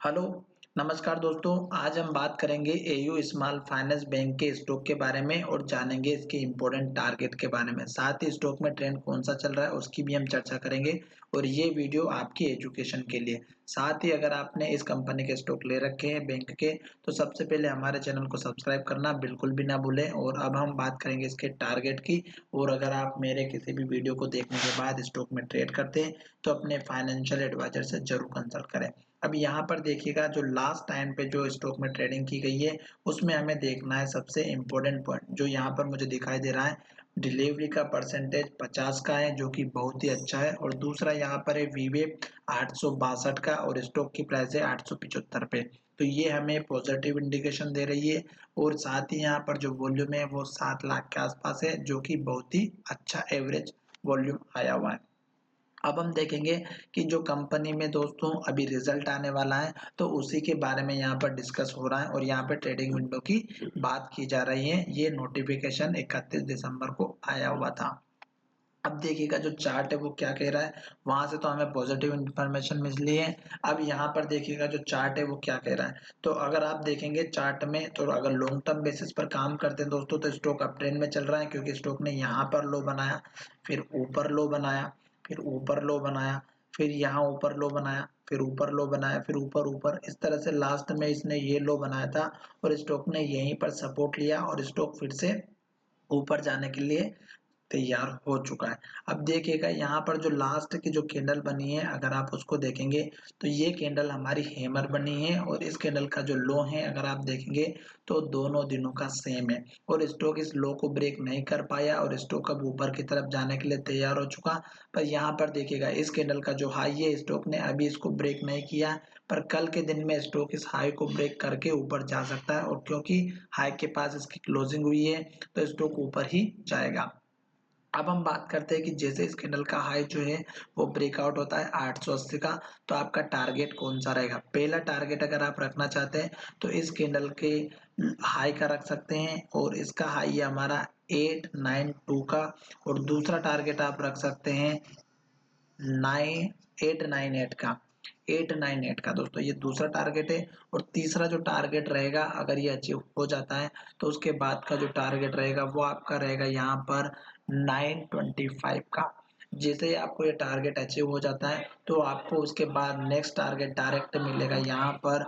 Hello, नमस्कार दोस्तों। आज हम बात करेंगे एयू स्मॉल फाइनेंस बैंक के स्टॉक के बारे में और जानेंगे इसके इम्पोर्टेंट टारगेट के बारे में। साथ ही स्टॉक में ट्रेंड कौन सा चल रहा है उसकी भी हम चर्चा करेंगे और ये वीडियो आपकी एजुकेशन के लिए। साथ ही अगर आपने इस कंपनी के स्टॉक ले रखे हैं बैंक के, तो सबसे पहले हमारे चैनल को सब्सक्राइब करना बिल्कुल भी ना भूलें। और अब हम बात करेंगे इसके टारगेट की। और अगर आप मेरे किसी भी वीडियो को देखने के बाद स्टॉक में ट्रेड करते हैं तो अपने फाइनेंशियल एडवाइजर से जरूर कंसल्ट करें। अब यहाँ पर देखिएगा, जो लास्ट टाइम पे जो स्टॉक में ट्रेडिंग की गई है उसमें हमें देखना है सबसे इम्पोर्टेंट पॉइंट जो यहाँ पर मुझे दिखाई दे रहा है। डिलीवरी का परसेंटेज 50 का है जो कि बहुत ही अच्छा है। और दूसरा यहाँ पर है वीवेप 862 का और स्टॉक की प्राइस है 875 पे। तो ये हमें पॉजिटिव इंडिकेशन दे रही है। और साथ ही यहाँ पर जो वॉल्यूम है वो 7 लाख के आसपास है जो कि बहुत ही अच्छा एवरेज वॉल्यूम आया हुआ है। अब हम देखेंगे कि जो कंपनी में दोस्तों अभी रिजल्ट आने वाला है तो उसी के बारे में यहाँ पर डिस्कस हो रहा है और यहाँ पे ट्रेडिंग विंडो की बात की जा रही है। ये नोटिफिकेशन 31 दिसंबर को आया हुआ था। अब देखिएगा जो चार्ट है वो क्या कह रहा है, वहां से तो हमें पॉजिटिव इंफॉर्मेशन मिली है। अब यहाँ पर देखिएगा जो चार्ट है वो क्या कह रहा है। तो अगर आप देखेंगे चार्ट में, तो अगर लॉन्ग टर्म बेसिस पर काम करते हैं दोस्तों तो स्टॉक अप ट्रेंड में चल रहा है, क्योंकि स्टॉक ने यहाँ पर लो बनाया, फिर ऊपर लो बनाया, फिर ऊपर लो बनाया, फिर यहाँ ऊपर लो बनाया, फिर ऊपर लो बनाया, फिर ऊपर ऊपर, इस तरह से लास्ट में इसने ये लो बनाया था और स्टॉक ने यहीं पर सपोर्ट लिया और स्टॉक फिर से ऊपर जाने के लिए तैयार हो चुका है। अब देखिएगा यहाँ पर जो लास्ट की जो कैंडल बनी है, अगर आप उसको देखेंगे तो ये कैंडल हमारी हैमर बनी है और इस कैंडल का जो लो है अगर आप देखेंगे तो दोनों दिनों का सेम है। और स्टॉक इस लो को ब्रेक नहीं कर पाया और स्टॉक अब ऊपर की तरफ जाने के लिए तैयार हो चुका। पर यहाँ पर देखिएगा इस कैंडल का जो हाई है स्टॉक ने अभी इसको ब्रेक नहीं किया, पर कल के दिन में स्टॉक इस हाई को ब्रेक करके ऊपर जा सकता है। और क्योंकि हाई के पास इसकी क्लोजिंग हुई है तो स्टॉक ऊपर ही जाएगा। अब हम बात करते हैं कि जैसे इस कैंडल का हाई जो है वो ब्रेकआउट होता है 880 का, तो आपका टारगेट कौन सा रहेगा। पहला टारगेट अगर आप रखना चाहते हैं तो इस कैंडल के हाई का रख सकते हैं और इसका हाई है हमारा 892 का। और दूसरा टारगेट आप रख सकते हैं 898 का। 898 का दोस्तों ये दूसरा टारगेट है। और तीसरा जो टारगेट रहेगा अगर ये अचीव हो जाता है तो उसके बाद का जो टारगेट रहेगा वो आपका रहेगा यहाँ पर 925 का। जैसे ही आपको ये टारगेट अचीव हो जाता है तो आपको उसके बाद नेक्स्ट टारगेट डायरेक्ट मिलेगा यहाँ पर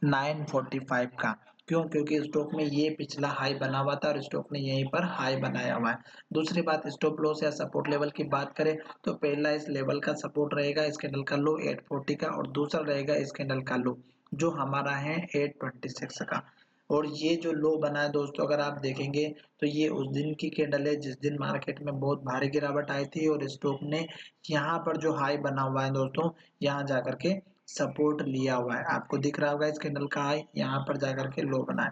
945 का। क्यों? क्योंकि स्टॉक में ये पिछला हाई बना हुआ था और स्टॉक ने यहीं पर हाई बनाया हुआ है। दूसरी बात, स्टॉप लॉस या सपोर्ट लेवल की बात करें तो पहला इस लेवल का सपोर्ट रहेगा इस कैंडल का लो 840 का और दूसरा रहेगा इस कैंडल का लो जो हमारा है 826 का। और ये जो लो बना है दोस्तों अगर आप देखेंगे तो ये उस दिन की कैंडल है जिस दिन मार्केट में बहुत भारी गिरावट आई थी और स्टॉक ने यहाँ पर जो हाई बना हुआ है दोस्तों, यहाँ जाकर के सपोर्ट लिया हुआ है। आपको दिख रहा होगा इस कैंडल का हाई यहाँ पर जाकर के लो बना है।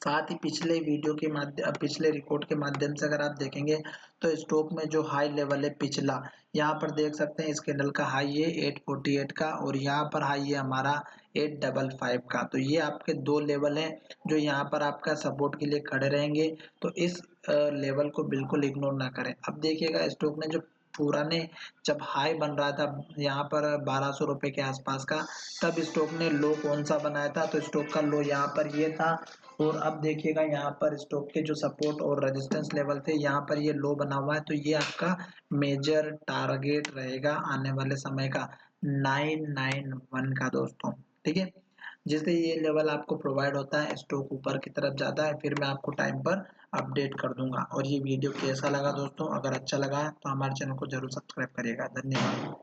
साथ ही पिछले वीडियो के माध्यम पिछले रिकॉर्ड के माध्यम से अगर आप देखेंगे तो स्टॉक में जो हाई लेवल है पिछला, यहाँ पर देख सकते हैं इस कैंडल का हाई है 848 का और यहाँ पर हाई है हमारा 855 का। तो ये आपके दो लेवल हैं जो यहाँ पर आपका सपोर्ट के लिए खड़े रहेंगे। तो इस लेवल को बिल्कुल इग्नोर ना करें। अब देखिएगा स्टॉक ने जो पुराने जब हाई बन रहा था यहाँ पर 1200 रुपए के आसपास का, तब स्टॉक ने लो कौन सा बनाया था, तो स्टॉक का लो यहाँ पर ये था। और अब देखिएगा यहाँ पर स्टॉक के जो सपोर्ट और रेजिस्टेंस लेवल थे यहाँ पर ये लो बना हुआ है। तो ये आपका मेजर टारगेट रहेगा आने वाले समय का 991 का दोस्तों। ठीक है, जैसे ये लेवल आपको प्रोवाइड होता है स्टॉक ऊपर की तरफ जाता है फिर मैं आपको टाइम पर अपडेट कर दूंगा। और ये वीडियो कैसा लगा दोस्तों, अगर अच्छा लगा तो हमारे चैनल को जरूर सब्सक्राइब करिएगा। धन्यवाद।